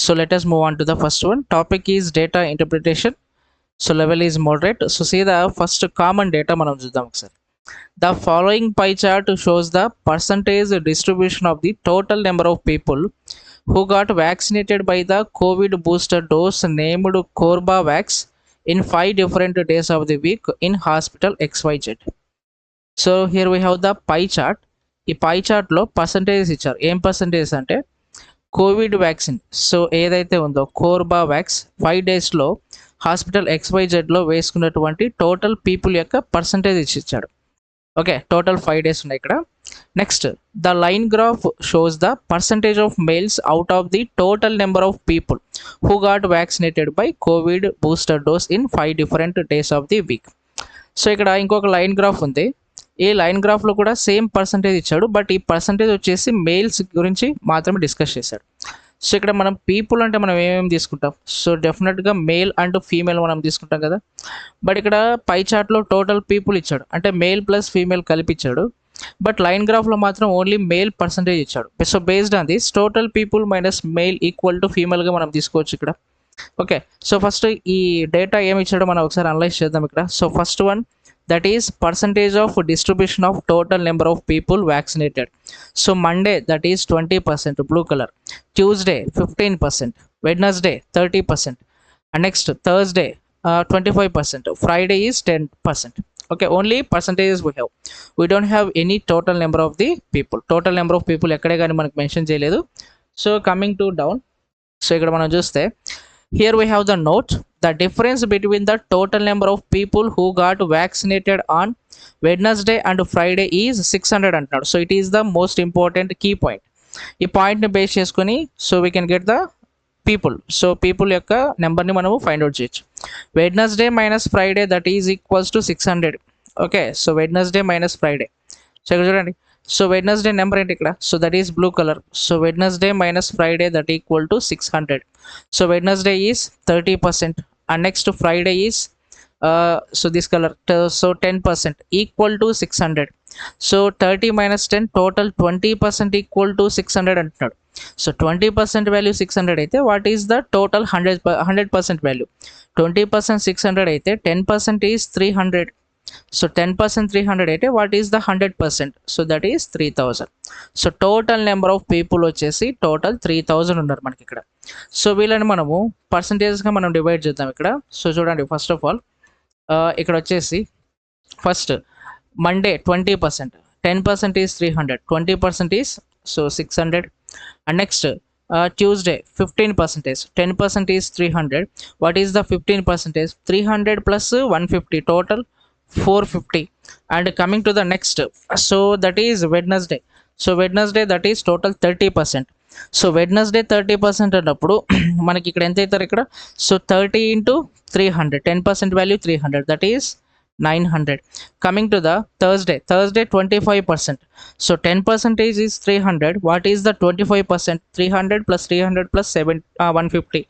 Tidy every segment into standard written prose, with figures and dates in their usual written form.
So let us move on to the first one. Topic is data interpretation. So level is moderate. So see the first common data మనం చూద్దాం ఒకసారి. The following pie chart shows the percentage distribution of the total number of people who got vaccinated by the COVID booster dose named Corbavax in 5 different days of the week in hospital XYZ. So here we have the pie chart. ఈ పై చార్ట్లో percentage ఇచ్చారు. ఏం percentage అంటే Covid vaccine so ఏదైతే ఉందో కోర్బావాక్స్ 5 డేస్లో hospital XYZలో వేసుకున్నటువంటి total people యొక్క పర్సంటేజ్ ఇచ్చాడు. ఓకే, టోటల్ 5 డేస్ ఉన్నాయి ఇక్కడ. Next the line graph shows the percentage of males out of the total number of people who got vaccinated by Covid booster dose in 5 different days of the week. So ఇక్కడ ఇంకొక line graph ఉంది. ఈ line గ్రాఫ్లో కూడా same percentage ఇచ్చాడు, but ఈ percentage వచ్చేసి males గురించి మాత్రమే డిస్కస్ చేశాడు. సో ఇక్కడ మనం పీపుల్ అంటే మనం ఏమేమి తీసుకుంటాం, సో డెఫినెట్గా మేల్ అండ్ ఫీమేల్ మనం తీసుకుంటాం కదా. బట్ ఇక్కడ పై చార్ట్లో టోటల్ పీపుల్ ఇచ్చాడు, అంటే మేల్ ప్లస్ ఫీమేల్ కలిపి ఇచ్చాడు. బట్ లైన్ గ్రాఫ్లో మాత్రం ఓన్లీ మేల్ పర్సంటేజ్ ఇచ్చాడు. So based on this total people minus male equal to ఫీమేల్గా మనం తీసుకోవచ్చు ఇక్కడ. ఓకే, సో ఫస్ట్ ఈ డేటా ఏమి ఇచ్చాడో మనం ఒకసారి అనలైజ్ చేద్దాం ఇక్కడ. So first one, that is percentage of distribution of total number of people vaccinated. So Monday that is 20%, blue color. Tuesday 15%, Wednesday 30%, and next Thursday 25%, Friday is 10%. Okay, only percentages we have. We don't have any total number of the people. Total number of people ekkade gaani manaku mention cheyaledu. So coming to down, so ikkada manam chuste here we have the note. The difference between the total number of people who got vaccinated on Wednesday and Friday is 600 అంటున్నాడు. So it is the most important key point. ఈ పాయింట్ని base చేసుకొని so we can get the people. So people యొక్క నెంబర్ని మనము find out చేయొచ్చు. Wednesday minus Friday that is equals to 600. Okay, so Wednesday minus Friday. So ఇక్కడ చూడండి, so Wednesday number ఏంటి ఇక్కడ, so that is blue colour. So Wednesday minus Friday that equal to 600. So Wednesday is 30% and next Friday is so this color, so 10% equal to 600. So 30 minus 10 total 20% equal to 600 అంటున్నాడు. So 20% value 600 అయితే what is the total 100% value. 20% 600 అయితే 10% is 300. So 10% 300 అయితే what is the 100%, so that is 3000. So total number of people వచ్చేసి total 3000 ఉన్నారు మనకి ఇక్కడ. So వీళ్ళని మనము పర్సంటేజ్గా మనం డివైడ్ చేద్దాం ఇక్కడ. సో చూడండి, ఫస్ట్ ఆఫ్ ఆల్ ఇక్కడ వచ్చేసి first Monday 20%, 10% is 300, 20% is so 600. And next Tuesday 15%, 10% is 300. What is the 15%? 300 plus 150, total 450. And coming to the next, so that is Wednesday. So Wednesday that is total 30%. So Wednesday 30% అన్నప్పుడు మనకి ఇక్కడ ఎంత అవుతారు ఇక్కడ, so 30 into 300, 10% value 300, that is 900. Coming to the Thursday 25%. So 10% is 300. What is the 25%? 300 plus 300 plus 150,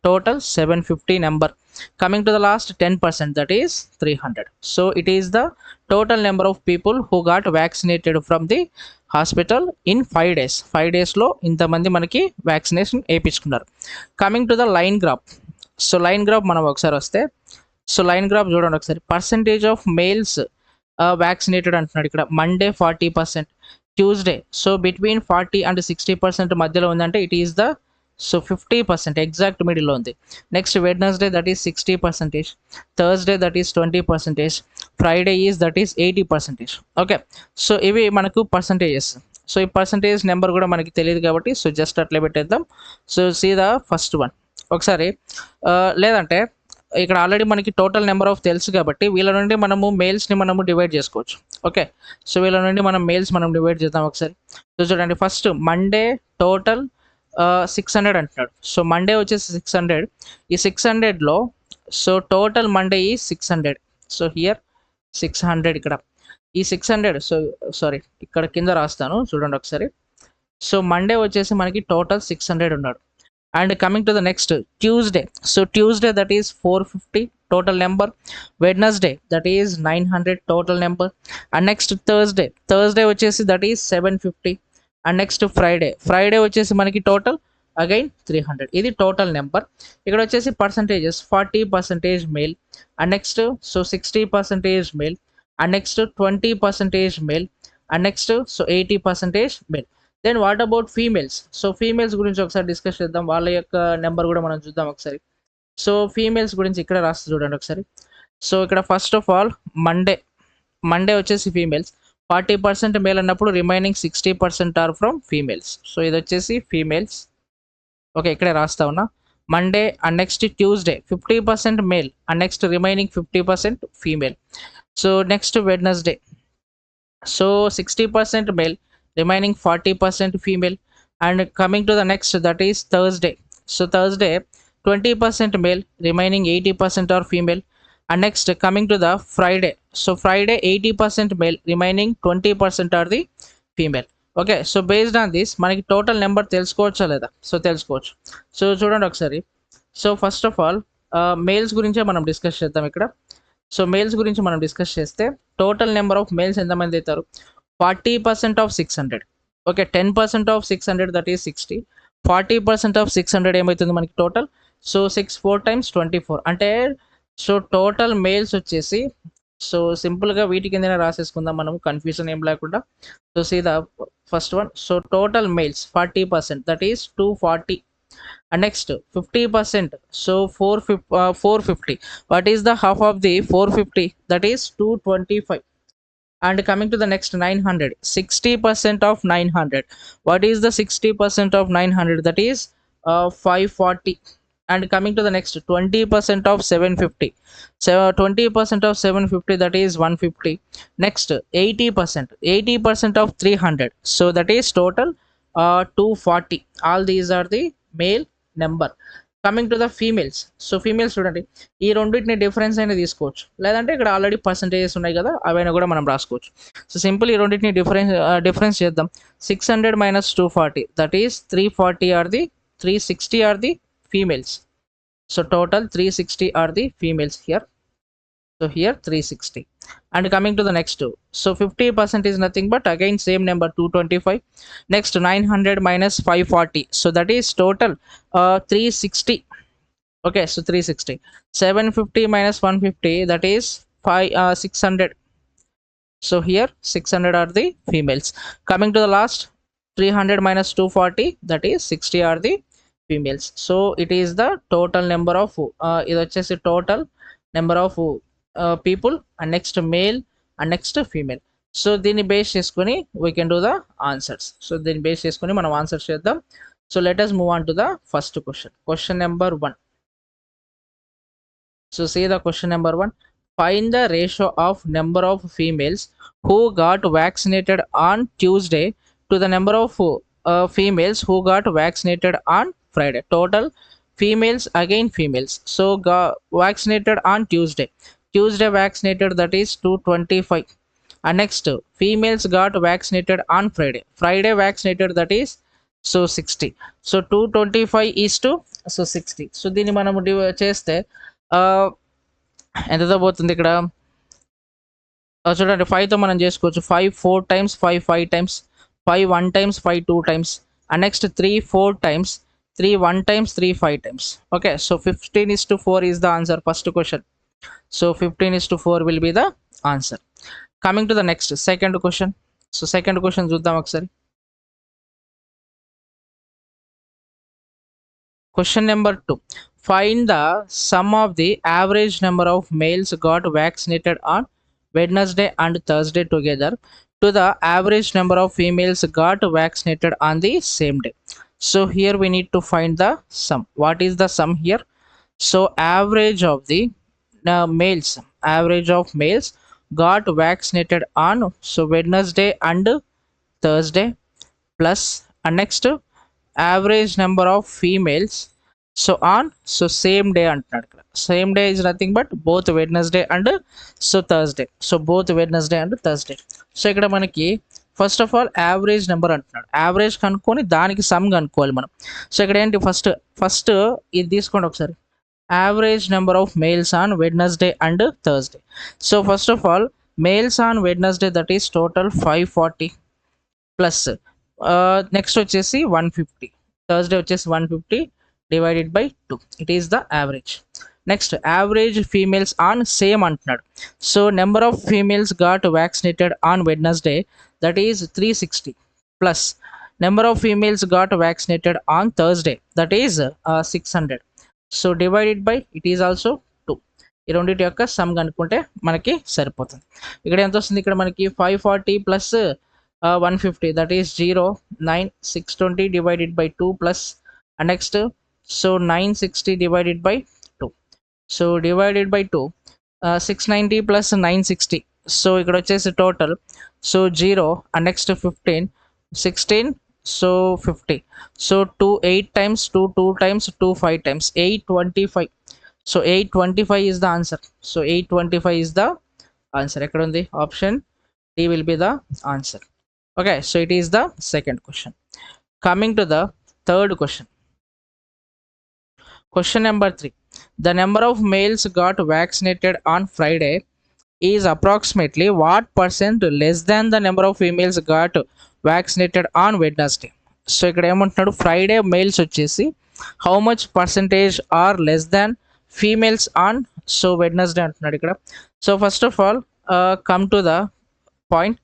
total 750 number. Coming to the last 10%, that is 300. So it is the total number of people who got vaccinated from the hospital in 5 days. 5 days లో ఇంతమంది మనకి vaccination వేయించుకున్నారు. Coming to the line graph. So line graph మనం ఒకసారి వస్తే, so line graph చూడండి ఒకసారి. Percentage of males vaccinated అంటున్నాడు ఇక్కడ. Monday 40%, Tuesday so between 40 and 60% మధ్యలో ఉందంటే it is the so 50%, exact మిడిల్లో ఉంది. Next Wednesday that is 60%, Thursday that is 20%, Friday is that is 80%. Okay, so ఇవి మనకు పర్సంటేజెస్. సో ఈ పర్సంటేజ్ నెంబర్ కూడా మనకి తెలియదు కాబట్టి సో జస్ట్ అట్లే పెట్టేద్దాం. So see the first one ఒకసారి, లేదంటే ఇక్కడ ఆల్రెడీ మనకి టోటల్ నెంబర్ ఆఫ్ తెలుసు కాబట్టి వీళ్ళ నుండి మనము మేల్స్ని మనము డివైడ్ చేసుకోవచ్చు. ఓకే, సో వీళ్ళ నుండి మనం మేల్స్ మనం డివైడ్ చేద్దాం ఒకసారి. సో చూడండి, ఫస్ట్ మండే టోటల్ 600 అంటున్నాడు. సో మండే వచ్చేసి 600. ఈ 600లో సో టోటల్ మండే ఈ 600. సో హియర్ 600 ఇక్కడ ఈ 600, సో సారీ ఇక్కడ కింద రాస్తాను చూడండి ఒకసారి. సో మండే వచ్చేసి మనకి టోటల్ 600 ఉన్నాడు. And coming to the next Tuesday. So Tuesday that is 450 total number. Wednesday that is 900 total number. And next Thursday వచ్చేసి that is 750. And next Friday వచ్చేసి మనకి టోటల్ అగైన్ 300. ఇది టోటల్ నెంబర్. ఇక్కడ వచ్చేసి percentages 40% male, and next so 60% male, and next 20% male, and next so 80% male. Then what about females? So females గురించి ఒకసారి discuss చేద్దాం, వాళ్ళ యొక్క నెంబర్ కూడా మనం చూద్దాం ఒకసారి. సో ఫీమేల్స్ గురించి ఇక్కడ రాస్తే చూడండి ఒకసారి. సో ఇక్కడ ఫస్ట్ ఆఫ్ ఆల్ మండే వచ్చేసి ఫీమేల్స్ 40% మేల్ అన్నప్పుడు remaining 60% are from females. So ఇది వచ్చేసి ఫీమేల్స్. ఓకే, ఇక్కడే రాస్తా ఉన్నా. Monday and next Tuesday 50% male and next remaining 50% female. So next Wednesday so 60% male remaining 40% female. And coming to the next that is Thursday. So Thursday 20% male remaining 80% are female. And next coming to the Friday. So Friday 80% male remaining 20% are the female. Okay, so based on this మనకి total number తెలుసుకోవచ్చా లేదా? So తెలుసుకోవచ్చు. So చూడండి ఒకసారి. So first of all males గురించే మనం discuss చేద్దాం ఇక్కడ. సో మేల్స్ గురించి మనం డిస్కస్ చేస్తే టోటల్ నెంబర్ ఆఫ్ మేల్స్ ఎంతమంది అవుతారు? 40% of 600. Okay, 10% of 600 that is 60. 40% of 600 ఏమవుతుంది మనకి టోటల్? సో 6 4 times 24 అంటే సో టోటల్ మేల్స్ వచ్చేసి సో సింపుల్గా వీటి కిందనే రాసేసుకుందాం మనం, కన్ఫ్యూజన్ ఏం లేకుండా. So see the first one. So total males 40% that is 240. And next 50% so 450. What is the half of the 450? That is 225. And coming to the next 900, 60% of 900. What is the 60% of 900? That is 540. And coming to the next 20% of 750. So 20% of 750 that is 150. Next 80% of 300. So that is total 240. All these are the male number. Coming to the females. So females చూడండి, ఈ రెండింటిని difference అయినా తీసుకోవచ్చు, లేదంటే ఇక్కడ already percentages ఉన్నాయి కదా అవైనా కూడా మనం రాసుకోవచ్చు. సో సింపుల్ ఈ రెండింటిని డిఫరెన్స్ చేద్దాం. 600 minus 240 that is 340 are the 360 are the females. So total 360 are the females here. So here 360. And coming to the next two. So 50% is nothing but again same number 225. Next 900 minus 540. So that is total 360. Okay, so 360. 750 minus 150 that is 600. So here 600 are the females. Coming to the last 300 minus 240 that is 60 are the females. So it is the total number of ఇది వచ్చేసి total number of people and next male and next female. So దీన్ని base చేసుకొని we can do the answers. So దీన్ని base చేసుకొని మనం answers చేద్దాం. So let us move on to the first question. Question number 1. So see the question number 1. Find the ratio of number of females who got vaccinated on Tuesday to the number of females who got vaccinated on Friday. Total females again females. So vaccinated on Tuesday vaccinated that is 225. And next females got vaccinated on Friday vaccinated that is so 60. So 225 is to so 60. So దీన్ని మనం చేస్తే ఎంతతో పోతుంది ఇక్కడ చూడండి. 5తో మనం చేసుకోవచ్చు. 5 4 times, 5 5 times, 5 1 times, 5 2 times, and next 3 4 times, 3 1 times, 3 5 times. Okay, so 15:4 is the answer. First question. So 15:4 will be the answer. Coming to the next second question. So second question చూద్దాం ఒకసారి. Question number 2. Find the sum of the average number of males got vaccinated on Wednesday and Thursday together to the average number of females got vaccinated on the same day. So here we need to find the sum. What is the sum here? So average of the average of males got vaccinated on so Wednesday and Thursday plus and next average number of females so on so same day అంటున్నాడు ఇక్కడ. Same day is nothing but both Wednesday and so Thursday. So both Wednesday and Thursday. So ఇక్కడ మనకి first of all average number అంటున్నాడు. Average కనుక్కొని దానికి some కనుక్కోవాలి మనం. So ఇక్కడ ఏంటి ఫస్ట్ ఇది తీసుకోండి ఒకసారి. Average number of males on Wednesday and Thursday. So first of all males on Wednesday that is total 540 plus next వచ్చేసి 150 థర్స్డే వచ్చేసి 150 divided by 2, it is the average. Next average females on same అంటున్నాడు. So number of females got vaccinated on Wednesday, that is 360 plus number of females got vaccinated on Thursday, that is 600. So divided by it is also 2. ఈ రెండింటి యొక్క some కనుక్కుంటే మనకి సరిపోతుంది. ఇక్కడ ఎంత వస్తుంది, ఇక్కడ మనకి 540 plus 150, that is 0, 9, 620 divided by 2 plus next so 960 divided by 2. So divided by 2, 690 plus 960, so ఇక్కడ వచ్చేసి total so 0 and next 15, 16, so 50, so 2 8 times 2 2 times 2 5 times 825. So 825 is the answer. So 825 is the answer. ఎక్కడ ఉంది, option D will be the answer. Okay, so it is the second question. Coming to the third question. Question number 3. The number of males got vaccinated on Friday is approximately what percent less than the number of females got vaccinated on Wednesday? So ఇక్కడ ఏమంటున్నాడు, Friday males వచ్చేసి how much percentage are less than females on so Wednesday అంటున్నాడు ఇక్కడ. So first of all come to the point.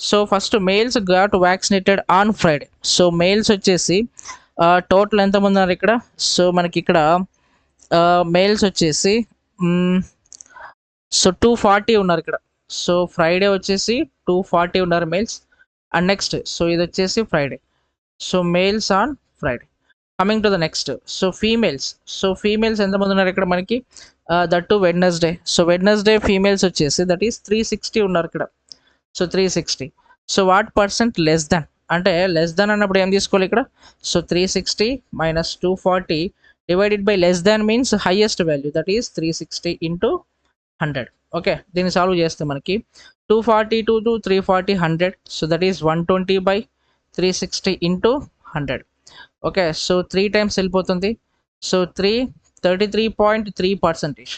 So first males got vaccinated on Friday. So males వచ్చేసి total ఎంతమంది ఉన్నారు ఇక్కడ, so మనకి ఇక్కడ males వచ్చేసి సో 240 ఉన్నారు ఇక్కడ. సో ఫ్రైడే వచ్చేసి 240 ఉన్నారు మేల్స్. అండ్ నెక్స్ట్ సో ఇది వచ్చేసి Friday, so males on Friday. Coming to the next, so females. So females ఎంతమంది ఉన్నారు ఇక్కడ మనకి, that to Wednesday. So Wednesday females వచ్చేసి దట్ ఈస్ 360 ఉన్నారు ఇక్కడ. So 360. So what percent less than అంటే లెస్ దాన్ అన్నప్పుడు ఏం తీసుకోవాలి ఇక్కడ, so 360 minus 240 divided by less than means highest value, that is 360 into 100. Okay, దీన్ని సాల్వ్ చేస్తే మనకి 240 to 340 100, so that is 120 by 360 into 100. Okay, so 3 times వెళ్ళిపోతుంది. So 33.3%.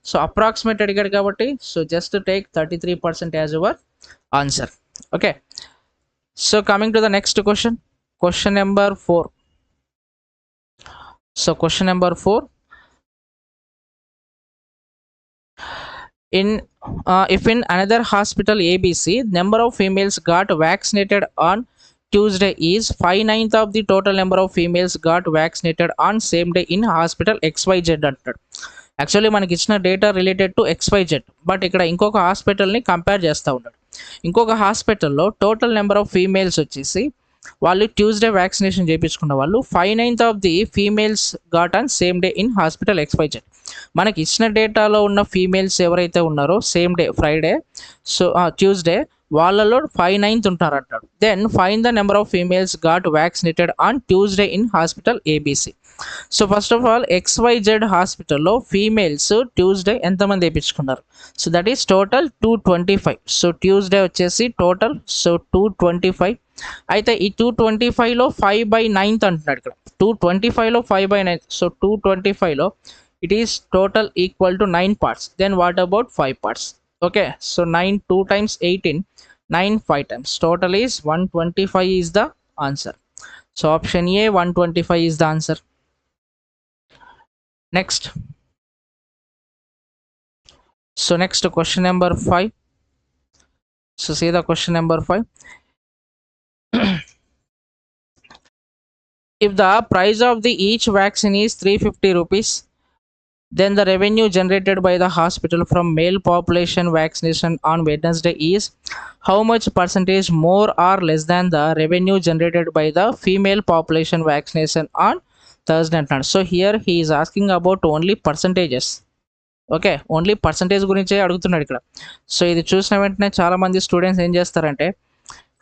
So approximate అడిగాడు కాబట్టి so just take 33% as your answer. Okay, so coming to the next question, question number 4. So question number 4. If in another hospital ABC, number of females got vaccinated on Tuesday is 5/9 of the total number of females got vaccinated on same day in hospital XYZ అంటాడు. Actually మనకి ఇచ్చిన data related to XYZ, but ఇక్కడ ఇంకొక హాస్పిటల్ని compare చేస్తూ ఉంటాడు. ఇంకొక హాస్పిటల్లో టోటల్ నెంబర్ ఆఫ్ ఫీమేల్స్ వచ్చేసి వాళ్ళు ట్యూస్డే వ్యాక్సినేషన్ చేయించుకున్న వాళ్ళు 5/9 of the females got on same day in hospital XYZ. మనకి ఇచ్చిన డేటాలో ఉన్న ఫీమేల్స్ ఎవరైతే ఉన్నారో same day Friday so Tuesday వాళ్ళలో 5/9 ఉంటారు అంటాడు. Then find the number of females got vaccinated on Tuesday in hospital ABC. So first of all XYZ హాస్పిటల్లో ఫీమేల్స్ ట్యూస్డే ఎంతమంది వేయించుకున్నారు, so that is total 225. So Tuesday వచ్చేసి total so 225. అయితే ఈ 225లో 5/9 అంటున్నాడు ఇక్కడ. 225లో 5/9, so 225లో it is total equal to 9 parts. Then what about 5 parts? Okay, so 9 2 times 18, 9 5 times, total is 125 is the answer. So option A 125 is the answer. Next, so next question number 5. So see the question number 5. If the price of the each vaccine is 350 rupees, then the revenue generated by the hospital from male population vaccination on Wednesday is how much percentage more or less than the revenue generated by the female population vaccination on Thursday and Friday. So here he is asking about only percentages. Okay, only percentage గురించే అడుగుతున్నాడు ఇక్కడ. So ఇది చూసిన వెంటనే చాలామంది students ఏం చేస్తారంటే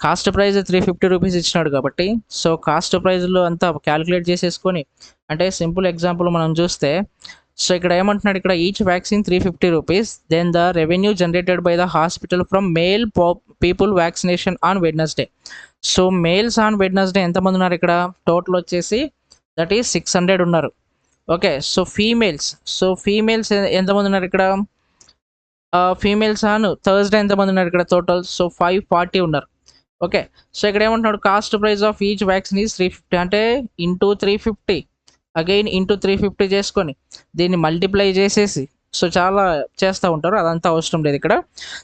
cost price 350 rupees ఇచ్చినాడు కాబట్టి సో కాస్ట్ ప్రైజ్లో అంతా క్యాలిక్యులేట్ చేసేసుకొని, అంటే సింపుల్ ఎగ్జాంపుల్ మనం చూస్తే సో ఇక్కడ ఏమంటున్నాడు, ఇక్కడ each vaccine 350 rupees, then the revenue generated by the hospital from male people vaccination on Wednesday. So males on Wednesday ఎంతమంది ఉన్నారు ఇక్కడ, టోటల్ వచ్చేసి దట్ ఈస్ 600 ఉన్నారు. ఓకే, సో ఫీమేల్స్ ఎంతమంది ఉన్నారు ఇక్కడ, ఫీమేల్స్ ఆన్ థర్స్డే ఎంతమంది ఉన్నారు ఇక్కడ టోటల్, సో 540 ఉన్నారు. ఓకే. సో ఇక్కడ ఏమంటున్నాడు, cost price of each vaccine is 350 అంటే ఇంటూ 350, అగైన్ ఇంటూ 350 చేసుకొని దీన్ని మల్టిప్లై చేసేసి, సో చాలా చేస్తూ ఉంటారు, అదంతా అవసరం లేదు ఇక్కడ.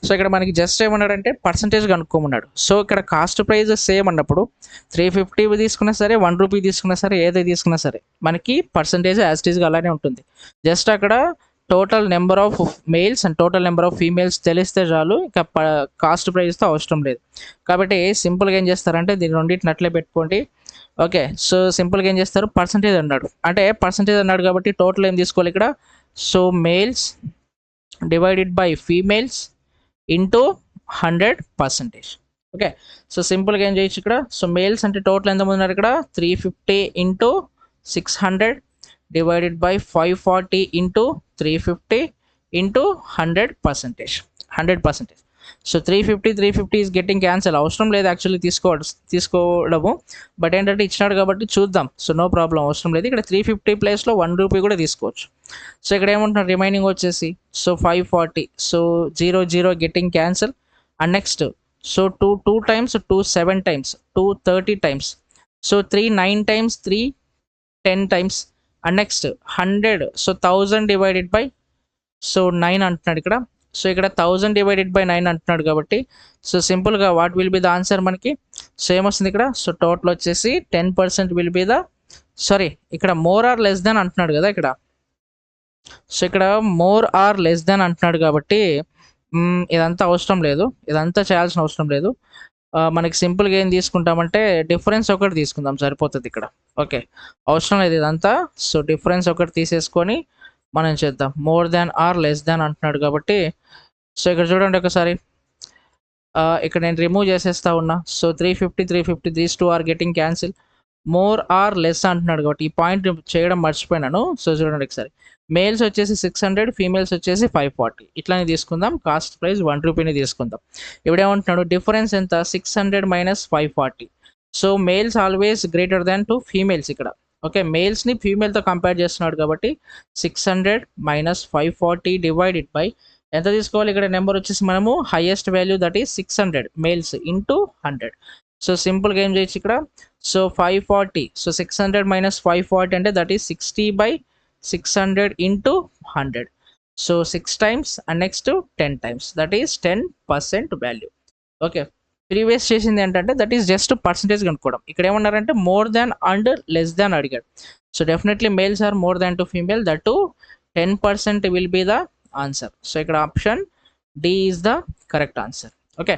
సో ఇక్కడ మనకి జస్ట్ ఏమన్నాడంటే పర్సంటేజ్ కనుక్కోమన్నాడు. సో ఇక్కడ కాస్ట్ ప్రైస్ సేమ్ అన్నప్పుడు 350 తీసుకున్నా సరే, 1 రూపీ తీసుకున్నా సరే, ఏది తీసుకున్నా సరే మనకి పర్సంటేజ్ యాజ్ ఇట్ ఈస్గా అలానే ఉంటుంది. జస్ట్ అక్కడ total number of males and total number of females తెలిస్తే చాలు, ఇక కాస్ట్ ప్రైస్తో అవసరం లేదు. కాబట్టి సింపుల్గా ఏం చేస్తారంటే దీని రెండింటిని అట్లే పెట్టుకోండి. ఓకే. సో సింపుల్గా ఏం చేస్తారు, పర్సంటేజ్ అన్నాడు అంటే పర్సంటేజ్ అన్నాడు కాబట్టి టోటల్ ఏం తీసుకోవాలి ఇక్కడ, so males divided by females into 100%. Okay. So సింపుల్గా ఏం చేయొచ్చు ఇక్కడ, సో మేల్స్ అంటే టోటల్ ఎంతమంది ఉన్నారు ఇక్కడ 350 into 600 divided by 540 into 350 into 100%. 100%. So 350 is getting cancel, అవసరం లేదు యాక్చువల్లీ తీసుకోవడము, బట్ ఏంటంటే ఇచ్చినాడు కాబట్టి చూద్దాం. సో నో ప్రాబ్లం, అవసరం లేదు. ఇక్కడ 350 ప్లేస్లో 1 రూపీ కూడా తీసుకోవచ్చు. సో ఇక్కడ ఏమంటున్నారు, రిమైనింగ్ వచ్చేసి so 540, so 0 getting cancel. And next so 2 times, 2 7 times, 2 30 times, so 3 9 times, 3 10 times. And next 100, so 1000 divided by so 9 అంటున్నాడు ఇక్కడ. సో ఇక్కడ 1000 డివైడెడ్ బై 9 అంటున్నాడు కాబట్టి సో సింపుల్గా what will be the answer మనకి, సో ఏమొస్తుంది ఇక్కడ, సో టోటల్ వచ్చేసి 10% విల్ బి ద, సారీ ఇక్కడ మోర్ ఆర్ లెస్ దాన్ అంటున్నాడు కదా ఇక్కడ. సో ఇక్కడ మోర్ ఆర్ లెస్ దాన్ అంటున్నాడు కాబట్టి ఇదంతా అవసరం లేదు, ఇదంతా చేయాల్సిన అవసరం లేదు. మనకి సింపుల్గా ఏం తీసుకుంటామంటే డిఫరెన్స్ ఒకటి తీసుకుందాం సరిపోతుంది ఇక్కడ. ఓకే, అవసరం లేదు ఇదంతా. సో డిఫరెన్స్ ఒకటి తీసేసుకొని మనం చేద్దాం. మోర్ దాన్ ఆర్ లెస్ దాన్ అంటున్నాడు కాబట్టి సో ఇక్కడ చూడండి ఒకసారి, ఇక్కడ నేను రిమూవ్ చేసేస్తా ఉన్నా. So 350 these 2 are getting cancel. More or less అంటున్నాడు కాబట్టి ఈ పాయింట్ చేయడం మర్చిపోయినాను. సో చూడండి ఒకసారి, మేల్స్ వచ్చేసి 600, ఫీమేల్స్ వచ్చేసి 540, ఇట్లానే తీసుకుందాం. కాస్ట్ ప్రైస్ 1 రూపీని తీసుకుందాం. ఇప్పుడు ఏమంటున్నాడు, డిఫరెన్స్ ఎంత, 600 minus 540. So males always greater than to females ఇక్కడ. ఓకే, మేల్స్ని ఫీమేల్తో కంపేర్ చేస్తున్నాడు కాబట్టి 600 మైనస్ 540 డివైడెడ్ బై ఎంత తీసుకోవాలి ఇక్కడ, నెంబర్ వచ్చేసి మనము highest value that is 600 males into 100. So సింపుల్గా ఏం చేయొచ్చు ఇక్కడ, సో 540, సో 600 మైనస్ 540 అంటే that is 60 by 600 into 100. So 6 times and next 10 times, that is 10% value. Okay, previous చేసింది ఏంటంటే దట్ ఈస్ జస్ట్ పర్సంటేజ్ కనుక్కోవడం. ఇక్కడ ఏమన్నారంటే more than and less than అడిగాడు. So definitely males are more than to female, that to 10% will be the answer. So ఇక్కడ option D is the correct answer. Okay.